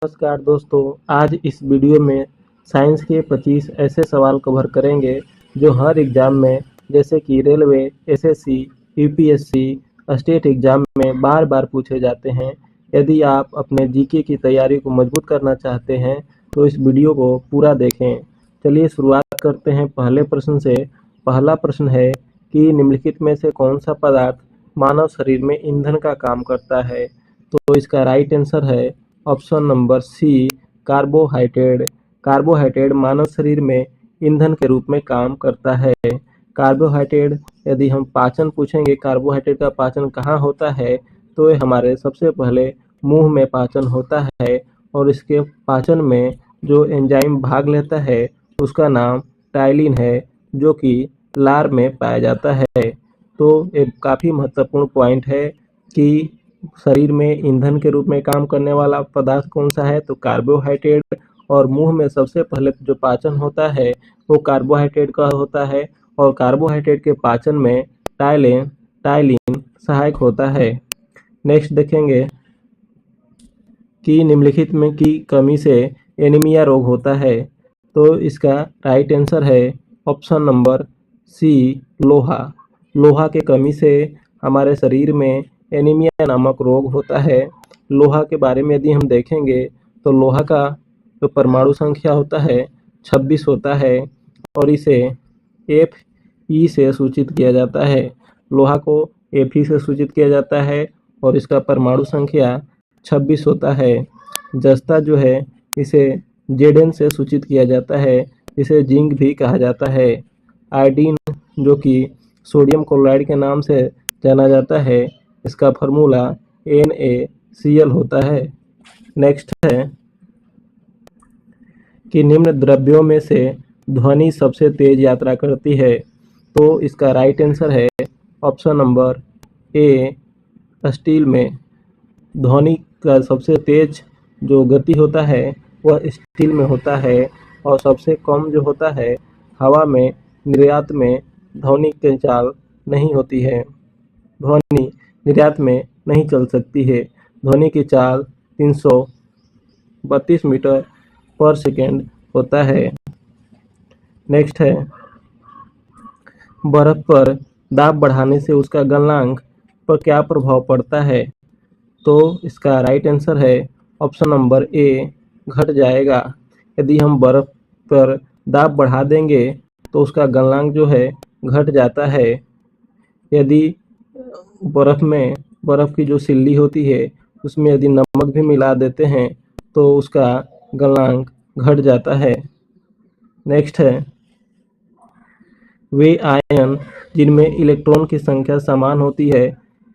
नमस्कार दोस्तों, आज इस वीडियो में साइंस के 25 ऐसे सवाल कवर करेंगे जो हर एग्जाम में जैसे कि railway, SSC, UPSC, state exam में बार बार पूछे जाते हैं। यदि आप अपने जीके की तैयारी को मजबूत करना चाहते हैं तो इस वीडियो को पूरा देखें। चलिए शुरुआत करते हैं पहले प्रश्न से। पहला प्रश्न है कि निम्नलिखित में से कौन सा पदार्थ मानव शरीर में ईंधन का काम करता है। तो इसका राइट आंसर है option number C, carbohydrate. Carbohydrate मानव शरीर में ईंधन के रूप में काम करता है। कार्बोहाइड्रेट, यदि हम पाचन पूछेंगे कार्बोहाइड्रेट का पाचन कहाँ होता है, तो ये हमारे सबसे पहले मुंह में पाचन होता है और इसके पाचन में जो एंजाइम भाग लेता है उसका नाम टाइलिन है, जो कि लार में पाया जाता है। तो एक काफ़ी महत्वपूर्ण पॉइंट है कि शरीर में ईंधन के रूप में काम करने वाला पदार्थ कौन सा है, तो कार्बोहाइड्रेट। और मुंह में सबसे पहले जो पाचन होता है वो कार्बोहाइड्रेट का होता है और कार्बोहाइड्रेट के पाचन में टाइलिन टाइलिन सहायक होता है। नेक्स्ट देखेंगे कि निम्नलिखित में की कमी से एनीमिया रोग होता है। तो इसका राइट आंसर है ऑप्शन नंबर सी, लोहा। लोहा के कमी से हमारे शरीर में एनीमिया नामक रोग होता है। लोहा के बारे में यदि हम देखेंगे तो लोहा का जो परमाणु संख्या होता है 26 होता है और इसे Fe से सूचित किया जाता है। लोहा को Fe से सूचित किया जाता है और इसका परमाणु संख्या 26 होता है। जस्ता जो है इसे Zn से सूचित किया जाता है, इसे जिंक भी कहा जाता है। आयोडीन जो कि सोडियम क्लोराइड के नाम से जाना जाता है, इसका फार्मूला NaCl होता है। नेक्स्ट है कि निम्न द्रव्यों में से ध्वनि सबसे तेज यात्रा करती है। तो इसका राइट आंसर है ऑप्शन नंबर ए, स्टील में। ध्वनि का सबसे तेज जो गति होता है वह स्टील में होता है और सबसे कम जो होता है हवा में। निर्यात में ध्वनि की चाल नहीं होती है, ध्वनि निर्यात में नहीं चल सकती है। ध्वनि की चाल 332 मीटर पर सेकेंड होता है। नेक्स्ट है बर्फ पर दाब बढ़ाने से उसका गलनांक पर क्या प्रभाव पड़ता है। तो इसका राइट आंसर है ऑप्शन नंबर ए, घट जाएगा। यदि हम बर्फ पर दाब बढ़ा देंगे तो उसका गलनांक जो है घट जाता है। यदि बर्फ की जो सिल्ली होती है उसमें यदि नमक भी मिला देते हैं तो उसका गलनांक घट जाता है। नेक्स्ट है वे आयन जिनमें इलेक्ट्रॉन की संख्या समान होती है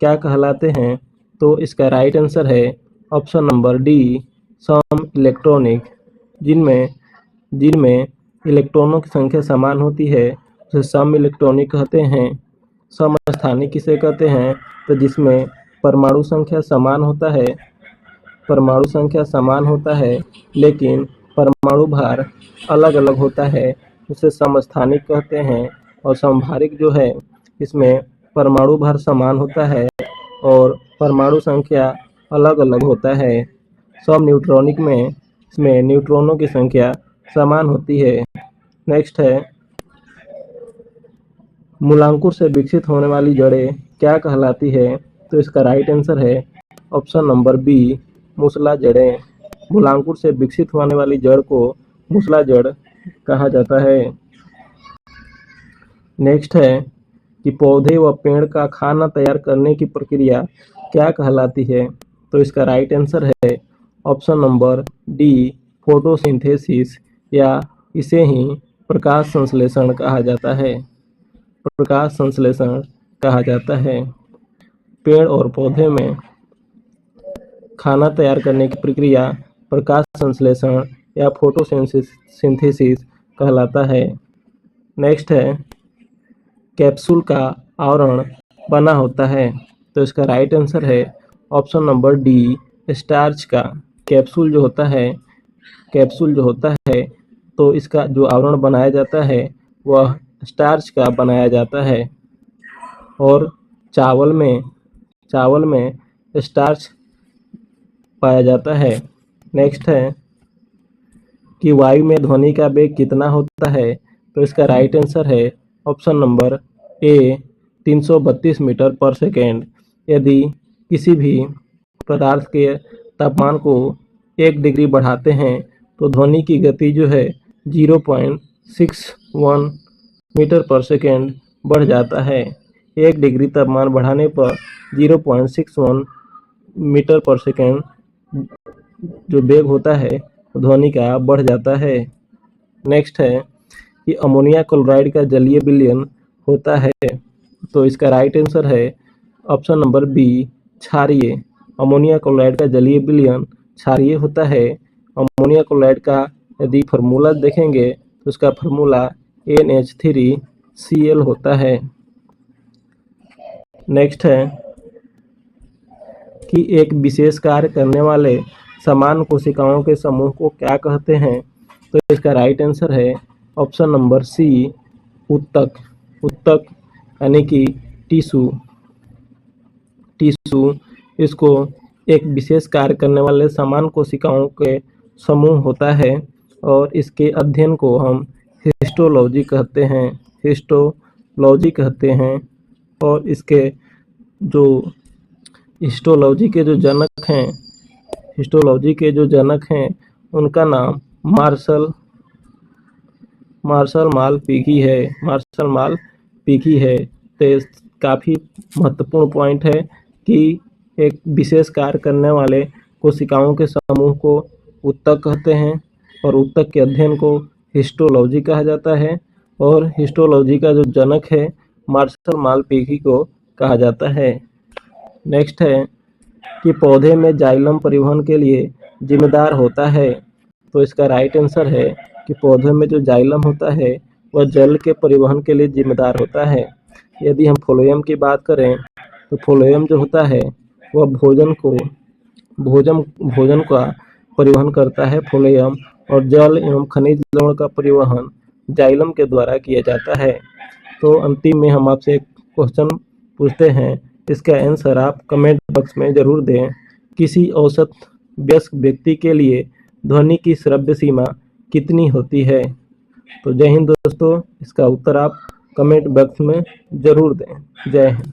क्या कहलाते हैं। तो इसका राइट आंसर है ऑप्शन नंबर डी, सम इलेक्ट्रॉनिक। जिनमें जिनमें इलेक्ट्रॉनों की संख्या समान होती है उसे सम इलेक्ट्रॉनिक कहते हैं। समस्थानिक किसे कहते हैं, तो जिसमें परमाणु संख्या समान होता है, परमाणु संख्या समान होता है लेकिन परमाणु भार अलग अलग होता है, उसे समस्थानिक कहते हैं। और समभारिक जो है इसमें परमाणु भार समान होता है और परमाणु संख्या अलग अलग होता है। सब न्यूट्रॉनिक में इसमें न्यूट्रॉनों की संख्या समान होती है। नेक्स्ट है मूलांकुर से विकसित होने वाली जड़ें क्या कहलाती है। तो इसका राइट आंसर है ऑप्शन नंबर बी, मूसला जड़ें। मूलांकुर से विकसित होने वाली जड़ को मूसला जड़ कहा जाता है। नेक्स्ट है कि पौधे व पेड़ का खाना तैयार करने की प्रक्रिया क्या कहलाती है। तो इसका राइट आंसर है ऑप्शन नंबर डी, फोटोसिंथेसिस, या इसे ही प्रकाश संश्लेषण कहा जाता है। प्रकाश संश्लेषण कहा जाता है। पेड़ और पौधे में खाना तैयार करने की प्रक्रिया प्रकाश संश्लेषण या फोटोसिंथेसिस कहलाता है। नेक्स्ट है कैप्सूल का आवरण बना होता है। तो इसका राइट आंसर है ऑप्शन नंबर डी, स्टार्च का। कैप्सूल जो होता है तो इसका जो आवरण बनाया जाता है वह स्टार्च का बनाया जाता है। और चावल में स्टार्च पाया जाता है। नेक्स्ट है कि वायु में ध्वनि का वेग कितना होता है। तो इसका राइट आंसर है ऑप्शन नंबर ए 332 मीटर पर सेकेंड। यदि किसी भी पदार्थ के तापमान को 1 डिग्री बढ़ाते हैं तो ध्वनि की गति जो है 0.61 मीटर पर सेकेंड बढ़ जाता है। 1 डिग्री तापमान बढ़ाने पर 0.61 मीटर पर सेकेंड जो वेग होता है ध्वनि का बढ़ जाता है। नेक्स्ट है कि अमोनिया क्लोराइड का जलीय विलयन होता है। तो इसका राइट आंसर है ऑप्शन नंबर बी क्षारीय। अमोनिया क्लोराइड का जलीय विलयन क्षारीय होता है। अमोनिया क्लोराइड का यदि फार्मूला देखेंगे तो उसका फार्मूला NH3Cl होता है। नेक्स्ट है कि एक विशेष कार्य करने वाले समान कोशिकाओं के समूह को क्या कहते हैं। तो इसका राइट आंसर है ऑप्शन नंबर सी उत्तक। उत्तक यानी कि टिश्यू। इसको एक विशेष कार्य करने वाले समान कोशिकाओं के समूह होता है और इसके अध्ययन को हम हिस्टोलॉजी कहते हैं। हिस्टोलॉजी कहते हैं। और इसके जो हिस्टोलॉजी के जो जनक हैं उनका नाम मार्शल माल पीकी है। तो काफ़ी महत्वपूर्ण पॉइंट है कि एक विशेष कार्य करने वाले कोशिकाओं के समूह को उत्तक कहते हैं और उत्तक के अध्ययन को हिस्टोलॉजी कहा जाता है और हिस्टोलॉजी का जो जनक है मार्शल मालपीकी को कहा जाता है। नेक्स्ट है कि पौधे में जाइलम परिवहन के लिए जिम्मेदार होता है। तो इसका राइट आंसर है कि पौधे में जो जाइलम होता है वह जल के परिवहन के लिए जिम्मेदार होता है। यदि हम फ्लोएम की बात करें तो फ्लोएम जो होता है वह भोजन का परिवहन करता है फ्लोएम, और जल एवं खनिज लवण का परिवहन जाइलम के द्वारा किया जाता है। तो अंतिम में हम आपसे एक क्वेश्चन पूछते हैं, इसका आंसर आप कमेंट बॉक्स में ज़रूर दें। किसी औसत वयस्क व्यक्ति के लिए ध्वनि की श्रव्य सीमा कितनी होती है। तो जय हिंद दोस्तों, इसका उत्तर आप कमेंट बॉक्स में ज़रूर दें। जय हिंद।